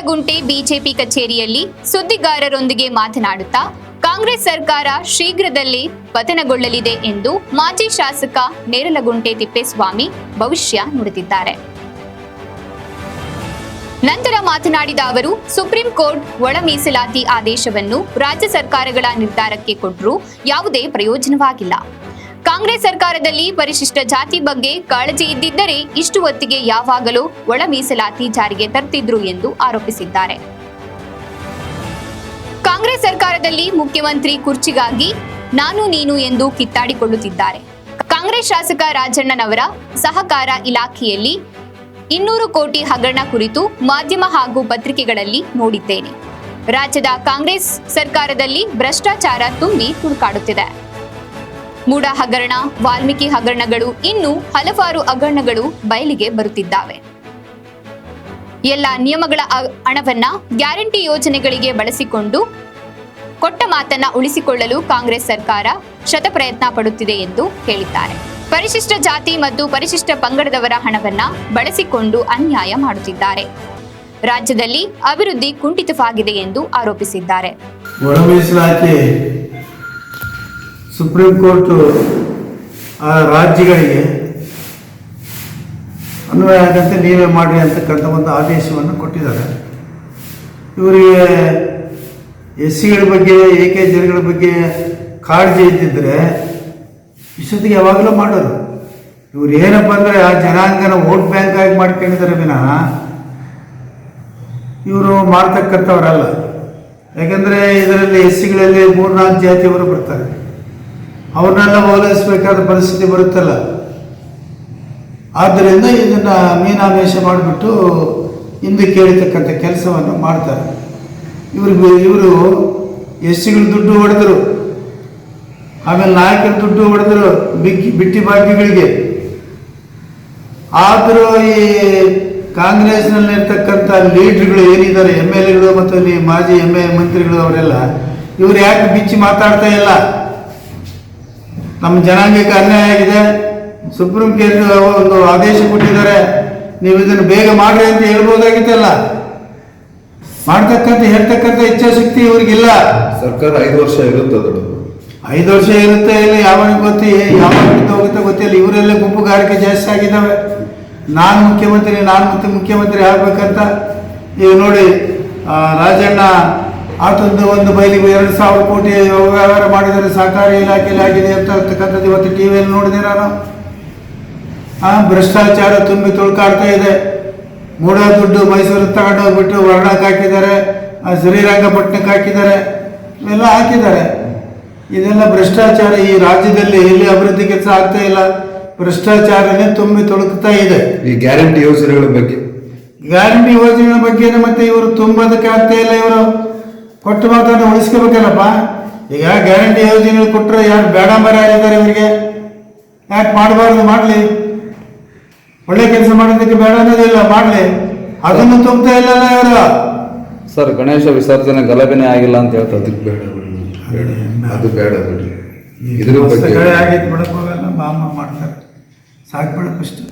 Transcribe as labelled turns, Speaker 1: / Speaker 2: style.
Speaker 1: Neralagunte BJP ಕಚೇರಿಯಲ್ಲಿ ಸುದ್ದಿಗಾರರೊಂದಿಗೆ ಮಾತನಾಡುತ್ತಾ ಕಾಂಗ್ರೆಸ್ ಸರ್ಕಾರ ಶೀಘ್ರದಲ್ಲೇ ಪತನಗೊಳ್ಳಲಿದೆ ಎಂದು ಮಾಜಿ ಶಾಸಕ ನೇರಲಗುಂಟೆ ತಿಪ್ಪೇಸ್ವಾಮಿ ಭವಿಷ್ಯ ನುಡಿದಿದ್ದಾರೆ. ನಂತರ ಮಾತನಾಡಿದ ಅವರು, ಸುಪ್ರೀಂ ಕೋರ್ಟ್ ಒಳ ಮೀಸಲಾತಿ ಆದೇಶವನ್ನು ರಾಜ್ಯ ಸರ್ಕಾರಗಳ ನಿರ್ಧಾರಕ್ಕೆ ಕೊಟ್ಟರೂ ಯಾವುದೇ ಪ್ರಯೋಜನವಾಗಿಲ್ಲ. ಕಾಂಗ್ರೆಸ್ ಸರ್ಕಾರದಲ್ಲಿ ಪರಿಶಿಷ್ಟ ಜಾತಿ ಬಗ್ಗೆ ಕಾಳಜಿ ಇದ್ದಿದ್ದರೆ ಇಷ್ಟು ಹೊತ್ತಿಗೆ ಯಾವಾಗಲೂ ಒಳ ಮೀಸಲಾತಿ ಜಾರಿಗೆ ತರ್ತಿದ್ರು ಎಂದು ಆರೋಪಿಸಿದ್ದಾರೆ. ಕಾಂಗ್ರೆಸ್ ಸರ್ಕಾರದಲ್ಲಿ ಮುಖ್ಯಮಂತ್ರಿ ಕುರ್ಚಿಗಾಗಿ ನಾನು ನೀನು ಎಂದು ಕಿತ್ತಾಡಿಕೊಳ್ಳುತ್ತಿದ್ದಾರೆ. ಕಾಂಗ್ರೆಸ್ ಶಾಸಕ ರಾಜಣ್ಣನವರ ಸಹಕಾರ ಇಲಾಖೆಯಲ್ಲಿ 200 ಕೋಟಿ ಹಗರಣ ಕುರಿತು ಮಾಧ್ಯಮ ಹಾಗೂ ಪತ್ರಿಕೆಗಳಲ್ಲಿ ನೋಡಿದ್ದೇನೆ. ರಾಜ್ಯದ ಕಾಂಗ್ರೆಸ್ ಸರ್ಕಾರದಲ್ಲಿ ಭ್ರಷ್ಟಾಚಾರ ತುಂಬಿ ತುಳುಕಾಡುತ್ತಿದೆ. ಮೂಡ ಹಗರಣ, ವಾಲ್ಮೀಕಿ ಹಗರಣಗಳು, ಇನ್ನೂ ಹಲವಾರು ಹಗರಣಗಳು ಬಯಲಿಗೆ ಬರುತ್ತಿದ್ದಾವೆ. ಎಲ್ಲ ನಿಯಮಗಳ ಹಣವನ್ನ ಗ್ಯಾರಂಟಿ ಯೋಜನೆಗಳಿಗೆ ಬಳಸಿಕೊಂಡು ಕೊಟ್ಟ ಮಾತನ್ನ ಉಳಿಸಿಕೊಳ್ಳಲು ಕಾಂಗ್ರೆಸ್ ಸರ್ಕಾರ ಶತಪ್ರಯತ್ನ ಪಡುತ್ತಿದೆ ಎಂದು ಹೇಳಿದ್ದಾರೆ. ಪರಿಶಿಷ್ಟ ಜಾತಿ ಮತ್ತು ಪರಿಶಿಷ್ಟ ಪಂಗಡದವರ ಹಣವನ್ನ ಬಳಸಿಕೊಂಡು ಅನ್ಯಾಯ ಮಾಡುತ್ತಿದ್ದಾರೆ. ರಾಜ್ಯದಲ್ಲಿ ಅಭಿವೃದ್ಧಿ ಕುಂಠಿತವಾಗಿದೆ ಎಂದು ಆರೋಪಿಸಿದ್ದಾರೆ.
Speaker 2: ಸುಪ್ರೀಂ ಕೋರ್ಟ್ ಆ ರಾಜ್ಯಗಳಿಗೆ ಅನ್ವಯ ಆಗಂತೆ ನೀವೇ ಮಾಡಿ ಅಂತಕ್ಕಂಥ ಒಂದು ಆದೇಶವನ್ನು ಕೊಟ್ಟಿದ್ದಾರೆ. ಇವರಿಗೆ ಎಸ್ಸಿಗಳ ಬಗ್ಗೆ, ಏಕೆ ಜನಗಳ ಬಗ್ಗೆ ಕಾಳಜಿ ಇದ್ದಿದ್ದರೆ ಇಷ್ಟೊತ್ತಿಗೆ ಯಾವಾಗಲೂ ಮಾಡೋರು. ಇವ್ರು ಏನಪ್ಪ ಅಂದರೆ ಆ ಜನಾಂಗನ ವೋಟ್ ಬ್ಯಾಂಕ್ ಆಗಿ ಮಾಡ್ಕೊಂಡಿದ್ದಾರೆ ವಿನಃ ಇವರು ಮಾಡ್ತಕ್ಕಂಥವರಲ್ಲ. ಯಾಕಂದರೆ ಇದರಲ್ಲಿ ಎಸ್ಸಿಗಳಲ್ಲಿ 3-4 ಜಾತಿಯವರು ಬರ್ತಾರೆ. ಅವ್ರನ್ನೆಲ್ಲ ಓಲೈಸಬೇಕಾದ ಪರಿಸ್ಥಿತಿ ಬರುತ್ತಲ್ಲ. ಆದ್ದರಿಂದ ಇದನ್ನು ಮೀನಾಮೇಷ ಮಾಡಿಬಿಟ್ಟು ಹಿಂದೆ ಕೇಳಿತಕ್ಕಂಥ ಕೆಲಸವನ್ನು ಮಾಡ್ತಾರೆ. ಇವರು ಎಸ್ಸಿಗಳು ದುಡ್ಡು ಹೊಡೆದರು, ಆಮೇಲೆ ನಾಯಕರ ದುಡ್ಡು ಹೊಡೆದರು ಬಿಟ್ಟಿ ಭಾಗ್ಯಗಳಿಗೆ. ಆದರೂ ಈ ಕಾಂಗ್ರೆಸ್ನಲ್ಲಿರ್ತಕ್ಕಂಥ ಲೀಡ್ರ್ಗಳು ಏನಿದ್ದಾರೆ, MLAಗಳು ಮತ್ತು ಮಾಜಿ ಮಂತ್ರಿಗಳು, ಅವರೆಲ್ಲ ಇವರು ಯಾಕೆ ಬಿಚ್ಚಿ ಮಾತಾಡ್ತಾ ಇಲ್ಲ? ನಮ್ಮ ಜನಾಂಗಕ್ಕೆ ಅನ್ಯಾಯ ಆಗಿದೆ, ಸುಪ್ರೀಂ ಕೋರ್ಟ್ ಒಂದು ಆದೇಶ ಕೊಟ್ಟಿದ್ದಾರೆ, ನೀವು ಇದನ್ನು ಬೇಗ ಮಾಡ್ರಿ ಅಂತ ಹೇಳ್ಬೋದಾಗಿತ್ತಲ್ಲ. ಮಾಡ್ತಕ್ಕಂಥ ಹೇಳ್ತಕ್ಕಂಥ ಇಚ್ಛಾಶಕ್ತಿ ಇವ್ರಿಗಿಲ್ಲ.
Speaker 3: ಸರ್ಕಾರ 5 ವರ್ಷ ಇರುತ್ತೆ,
Speaker 2: 5 ವರ್ಷ ಇರುತ್ತೆ ಇಲ್ಲ, ಯಾವಾಗ ಹೋಗುತ್ತೆ ಗೊತ್ತಿಲ್ಲ. ಇವರೆಲ್ಲ ಗುಂಪುಗಾರಿಕೆ ಜಾಸ್ತಿ ಆಗಿದ್ದಾವೆ. ನಾನು ಮುಖ್ಯಮಂತ್ರಿ ಆಗ್ಬೇಕಂತ ಈಗ ನೋಡಿ, ರಾಜಣ್ಣ ಆತಂದು ಒಂದು ಬೈಲಿಗೆ 2,000 ಕೋಟಿ ವ್ಯವಹಾರ ಮಾಡಿದರೆ ಸಹಕಾರಿ ಇಲಾಖೆಯಲ್ಲಿ ಆಗಿದೆ ಅಂತಕ್ಕಂಥದ್ದು ಇವತ್ತು ಟಿವಿಯಲ್ಲಿ ನೋಡಿದೆ ನಾನು. ಭ್ರಷ್ಟಾಚಾರ ತುಂಬಿ ತುಳ್ಕಾಡ್ತಾ ಇದೆ. ಮೂಡ ದುಡ್ಡು ಮೈಸೂರಿಗೆ ತಗೊಂಡು ಹೋಗ್ಬಿಟ್ಟು ವರ್ಣಕ್ಕೆ ಹಾಕಿದ್ದಾರೆ, ಶ್ರೀರಂಗಪಟ್ಟಣಕ್ಕೆ ಹಾಕಿದ್ದಾರೆ, ಇವೆಲ್ಲ ಹಾಕಿದ್ದಾರೆ. ಇದೆಲ್ಲ ಭ್ರಷ್ಟಾಚಾರ. ಈ ರಾಜ್ಯದಲ್ಲಿ ಎಲ್ಲಿ ಅಭಿವೃದ್ಧಿ ಕೆಲಸ ಆಗ್ತಾ ಇಲ್ಲ, ಭ್ರಷ್ಟಾಚಾರನೇ ತುಂಬಿ ತೊಳಗ್ತಾ ಇದೆ.
Speaker 3: ಈ ಗ್ಯಾರಂಟಿ ಯೋಜನೆಗಳ
Speaker 2: ಬಗ್ಗೆ ಮತ್ತೆ ಇವರು ತುಂಬೋದಕ್ಕೆ ಆಗ್ತಾ ಇಲ್ಲ. ಇವರು ಕೊಟ್ಟ ಮಾತನ್ನು ಉಳಿಸ್ಕೋಬೇಕಲ್ಲಪ್ಪ. ಈಗ ಗ್ಯಾರಂಟಿ ಯೋಜನೆಗಳು ಕೊಟ್ಟರೆ ಯಾರು ಬೇಡ ಮರ ಇದ್ದಾರೆ, ಇವರಿಗೆ ಯಾಕೆ ಮಾಡಬಾರ್ದು? ಮಾಡಲಿ, ಒಳ್ಳೆ ಕೆಲಸ ಮಾಡೋದಕ್ಕೆ ಬೇಡ ಅನ್ನೋದಿಲ್ಲ, ಮಾಡಲಿ. ಅದನ್ನು ತುಂಬ್ತಾ ಇಲ್ಲಲ್ಲ ಇವರು.
Speaker 4: ಸರ್, ಗಣೇಶ ವಿಸರ್ಜನೆ ಗಲಭೆನೇ ಆಗಿಲ್ಲ ಅಂತ ಹೇಳ್ತಾರೆ.
Speaker 3: ಅದು ಬೇಡ
Speaker 2: ಬಿಡಿ. ಇದ್ರ ಬಗ್ಗೆ ಆಗಿತ್ತು ಬಿಡಕ್ಕೆ ಹೋಗಲ್ಲ, ಮಾಡ್ತಾರೆ. ಸಾಕು ಬಿಡಕ್ಕೆ ಅಷ್ಟು.